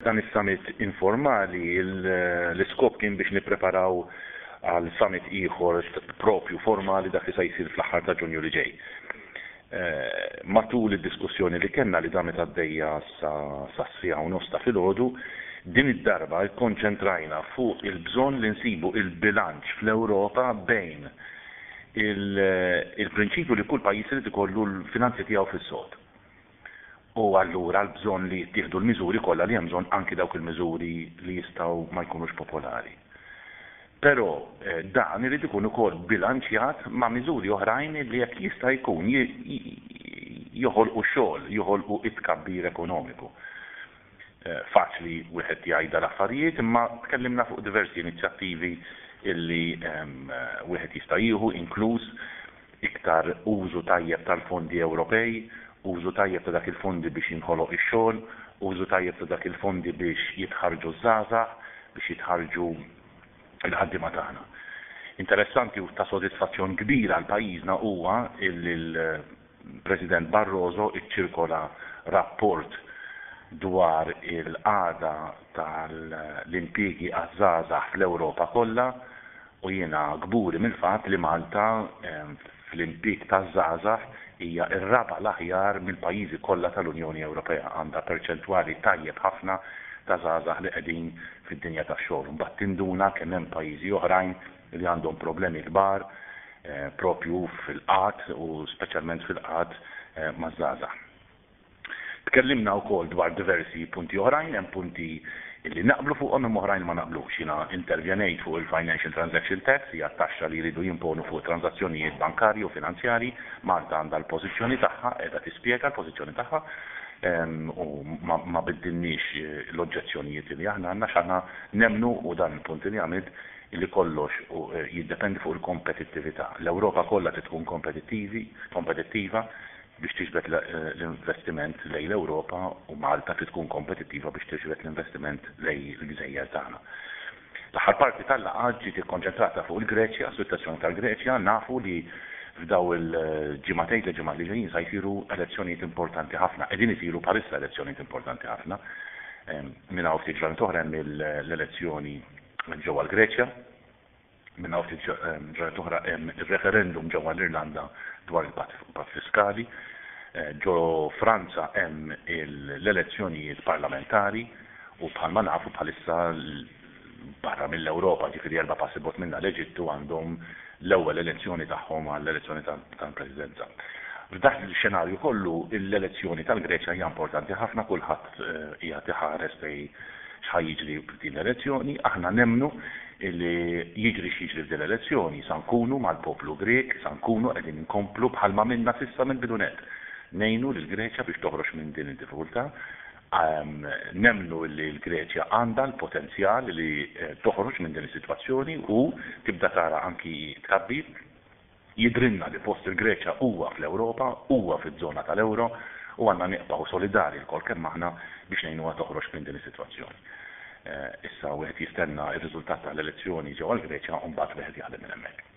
Dan is-summit informali l-iskop kien biex nippreparaw għal summit ieħor propju formali dak li se jsir fl-aħħar ta' Ġunju li ġej. Matul id-diskussjoni li kellna li damet għaddejja sa' sija u nofs ta' filgħodu, din id-darba kkonċentrajna fuq il-bżonn li nsibu il-bilanċ fl-Ewropa bejn il-prinċipju li kull pajjiż irid ikollu l-finanzi tiegħu fis-sod. U allura l-bżonn li jittieħdu l-miżuri kollha li hemm bżonn anki dawk il-miżuri li jistgħu ma jkunux popolari. Però dan irid ikun ukoll bilanċjat ma' miżuri oħrajn li jekk jista' jkun joħolqu xogħol, joħolqu it-tkabbir ekonomiku. Faċli wieħed jgħidha l-affarijiet, imma tkellimna fuq diversi inizjattivi illi wieħed jista' jieħu inkluż iktar użu tajjeb tal-fondi Ewropej, użu tajjeb ta' dak il-fondi biex jinħoloq ix-xogħol, użu tajjeb ta' dak il-fondi biex jitħarġu żgħażagħ, biex jitħarġu il-ħaddiema tagħna. Interessanti u ta' sodisfazzjon kbira għal pajjiżna huwa il-President Barroso iċċirkola rapport dwar il-qagħda tal-impjiegi għaż-żgħażagħ fl-Ewropa kollha u jiena gburi mill-fatt li Malta fl-impjieg taż-żgħażagħ hija r-raba' l-aħjar mill-pajjiżi kollha tal-Unjoni Ewropea, għandha perċentwali tajjeb ħafna ta' żgħażagħ li qegħdin fid-dinja tax-xogħol. Mbagħad tinduna kemm hemm pajjiżi oħrajn li għandhom problemi kbar propju fil-qatt u speċjalment fil-qatt maż-żgħażagħ. Tkellimna wkoll dwar diversi punti oħrajn, hemm punti illi naqblu fuqhom hemm oħrajn ma naqblux. Jiena intervjenejt fuq il-Financial Transaction Tax, hija taxxa li jridu jimponu fuq transazzjonijiet bankarji u finanzjarji. Malta għandha l-pożizzjoni tagħha, qiegħda tispjega l-pożizzjoni tagħha u ma biddilniex l-oġġezzjonijiet li aħna għandna x'aħna nemnu u dan il-punt li għamilt illi kollox jiddependi fuq il-kompetittività. L-Ewropa kollha tkun kompetittiva biex tiġbed l-investiment lejn l-Ewropa u Malta tkun kompetittiva biex tiġbed l-investiment lejn l-Gżejjer tagħna. L-aħħar parti tal-laqgħa ġiet ikkonċentrata fuq il-Greċja, s-sitwazzjoni tal-Greċja, nafu li f'daw il-ġimgħatejn li ġimgħa li ġejjin se jsiru elezzjonijiet importanti ħafna, qegħdin isiru bħalissa elezzjonijiet importanti ħafna. Minn hawn ftit ġranet oħra hemm l-elezzjoni ġewwa l-Greċja, minn hawn ftit ġranet oħra hemm ir-referendum ġewwa l-Irlanda dwar il-patt fiskali, ġo Franza hemm l-elezzjonijiet parlamentari u bħalma nafu bħalissa barra mill-Ewropa ġifieri 4 passi bot minna l-Eġittu għandhom l-ewwel elezzjoni tagħhom għall-elezzjoni tal-Presidenza. F'dak il-xenarju kollu l-elezzjoni tal-Greċja hija importanti ħafna, kulħadd hija tiħares lejn x'ħaj jiġri f'din l-elezzjoni. Aħna nemmnu li jiġri x'jiġri f'din l-elezzjoni sa nkunu mal-poplu Grek, sa nkunu qegħdin inkomplu bħalma minna s'issa mill-bidunet. Ngħinu lill-Greċja biex toħroġ minn din id-diffikultà. Nemnu li l-Greċja għandha l-potenzjal li toħroġ minn din is-sitwazzjoni u tibda tara anki tkabbir. Jidrinna li post il-Greċja huwa fl-Ewropa, huwa fiż-żona tal-Ewro u għandna nieqbgħu solidari l-kol kemm aħna biex ngħinuha toħroġ minn din is-sitwazzjoni. Issa wieħed jistenna r-riżultat tal-elezzjoni ġewwa l-Greċja u mbagħad wieħed jaħdem minn hemmhekk.